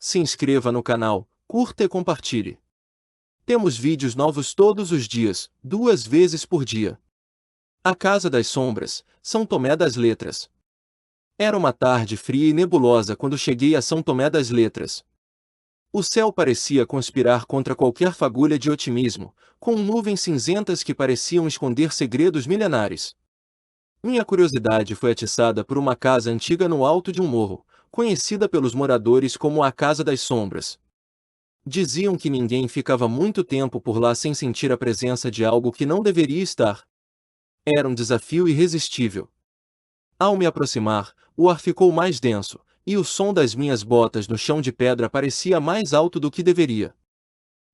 se inscreva no canal, curta e compartilhe. Temos vídeos novos todos os dias, 2 vezes por dia. A Casa das Sombras, São Tomé das Letras. Era uma tarde fria e nebulosa quando cheguei a São Tomé das Letras. O céu parecia conspirar contra qualquer fagulha de otimismo, com nuvens cinzentas que pareciam esconder segredos milenares. Minha curiosidade foi atiçada por uma casa antiga no alto de um morro, conhecida pelos moradores como a Casa das Sombras. Diziam que ninguém ficava muito tempo por lá sem sentir a presença de algo que não deveria estar. Era um desafio irresistível. Ao me aproximar, o ar ficou mais denso, e o som das minhas botas no chão de pedra parecia mais alto do que deveria.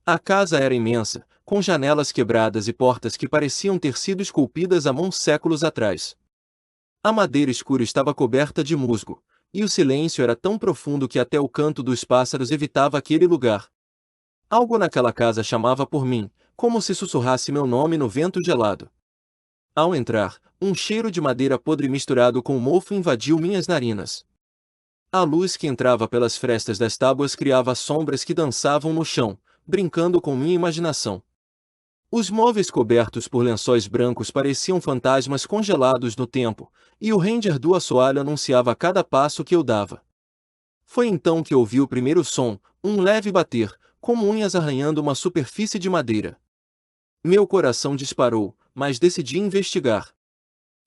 A casa era imensa, com janelas quebradas e portas que pareciam ter sido esculpidas à mão séculos atrás. A madeira escura estava coberta de musgo, e o silêncio era tão profundo que até o canto dos pássaros evitava aquele lugar. Algo naquela casa chamava por mim, como se sussurrasse meu nome no vento gelado. Ao entrar, um cheiro de madeira podre misturado com mofo invadiu minhas narinas. A luz que entrava pelas frestas das tábuas criava sombras que dançavam no chão, brincando com minha imaginação. Os móveis cobertos por lençóis brancos pareciam fantasmas congelados no tempo, e o render do assoalho anunciava cada passo que eu dava. Foi então que ouvi o primeiro som, um leve bater, como unhas arranhando uma superfície de madeira. Meu coração disparou, mas decidi investigar.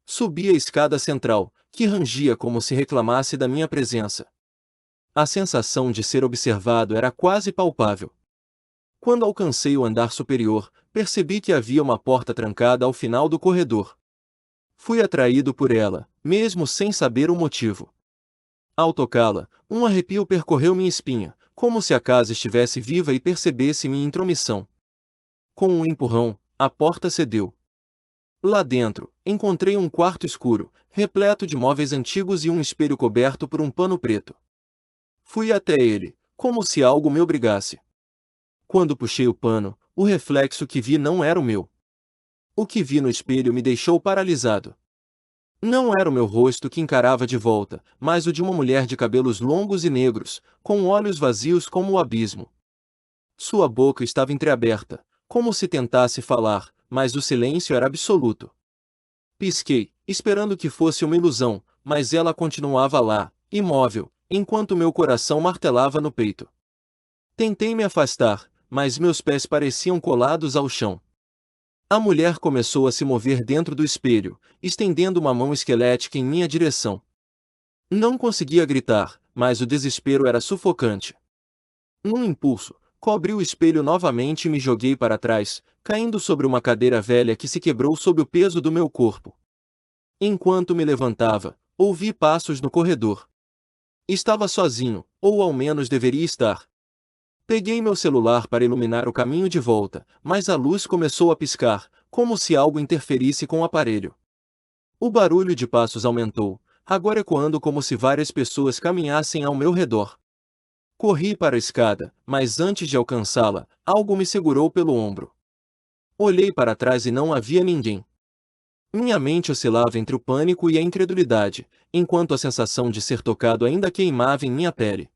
Subi a escada central, que rangia como se reclamasse da minha presença. A sensação de ser observado era quase palpável. Quando alcancei o andar superior, percebi que havia uma porta trancada ao final do corredor. Fui atraído por ela, mesmo sem saber o motivo. Ao tocá-la, um arrepio percorreu minha espinha, como se a casa estivesse viva e percebesse minha intromissão. Com um empurrão, a porta cedeu. Lá dentro, encontrei um quarto escuro, repleto de móveis antigos e um espelho coberto por um pano preto. Fui até ele, como se algo me obrigasse. Quando puxei o pano, o reflexo que vi não era o meu. O que vi no espelho me deixou paralisado. Não era o meu rosto que encarava de volta, mas o de uma mulher de cabelos longos e negros, com olhos vazios como o abismo. Sua boca estava entreaberta, como se tentasse falar, mas o silêncio era absoluto. Pisquei, esperando que fosse uma ilusão, mas ela continuava lá, imóvel, enquanto meu coração martelava no peito. Tentei me afastar, mas meus pés pareciam colados ao chão. A mulher começou a se mover dentro do espelho, estendendo uma mão esquelética em minha direção. Não conseguia gritar, mas o desespero era sufocante. Num impulso, cobri o espelho novamente e me joguei para trás, caindo sobre uma cadeira velha que se quebrou sob o peso do meu corpo. Enquanto me levantava, ouvi passos no corredor. Estava sozinho, ou ao menos deveria estar. Peguei meu celular para iluminar o caminho de volta, mas a luz começou a piscar, como se algo interferisse com o aparelho. O barulho de passos aumentou, agora ecoando como se várias pessoas caminhassem ao meu redor. Corri para a escada, mas antes de alcançá-la, algo me segurou pelo ombro. Olhei para trás e não havia ninguém. Minha mente oscilava entre o pânico e a incredulidade, enquanto a sensação de ser tocado ainda queimava em minha pele.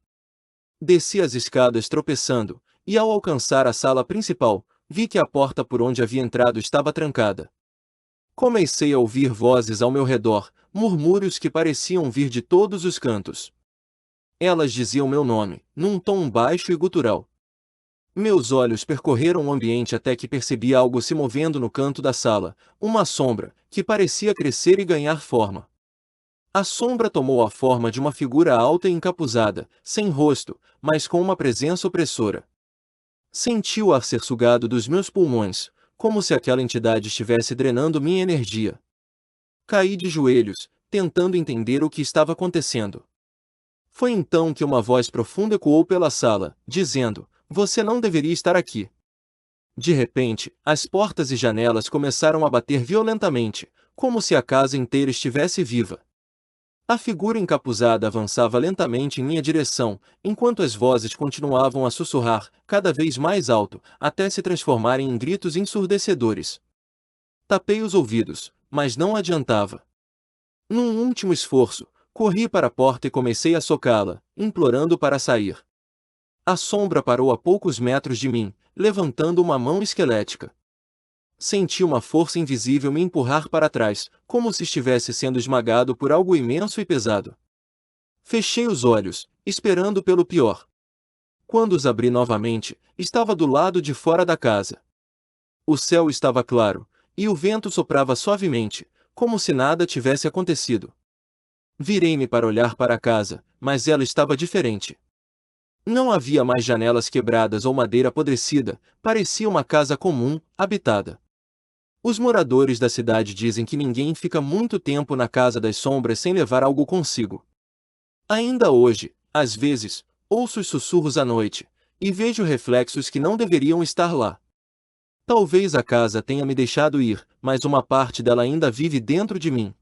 Desci as escadas tropeçando, e ao alcançar a sala principal, vi que a porta por onde havia entrado estava trancada. Comecei a ouvir vozes ao meu redor, murmúrios que pareciam vir de todos os cantos. Elas diziam meu nome, num tom baixo e gutural. Meus olhos percorreram o ambiente até que percebi algo se movendo no canto da sala, uma sombra, que parecia crescer e ganhar forma. A sombra tomou a forma de uma figura alta e encapuzada, sem rosto, mas com uma presença opressora. Senti o ar ser sugado dos meus pulmões, como se aquela entidade estivesse drenando minha energia. Caí de joelhos, tentando entender o que estava acontecendo. Foi então que uma voz profunda ecoou pela sala, dizendo: "Você não deveria estar aqui." De repente, as portas e janelas começaram a bater violentamente, como se a casa inteira estivesse viva. A figura encapuzada avançava lentamente em minha direção, enquanto as vozes continuavam a sussurrar, cada vez mais alto, até se transformarem em gritos ensurdecedores. Tapei os ouvidos, mas não adiantava. Num último esforço, corri para a porta e comecei a socá-la, implorando para sair. A sombra parou a poucos metros de mim, levantando uma mão esquelética. Senti uma força invisível me empurrar para trás, como se estivesse sendo esmagado por algo imenso e pesado. Fechei os olhos, esperando pelo pior. Quando os abri novamente, estava do lado de fora da casa. O céu estava claro, e o vento soprava suavemente, como se nada tivesse acontecido. Virei-me para olhar para a casa, mas ela estava diferente. Não havia mais janelas quebradas ou madeira apodrecida, parecia uma casa comum, habitada. Os moradores da cidade dizem que ninguém fica muito tempo na Casa das Sombras sem levar algo consigo. Ainda hoje, às vezes, ouço os sussurros à noite, e vejo reflexos que não deveriam estar lá. Talvez a casa tenha me deixado ir, mas uma parte dela ainda vive dentro de mim.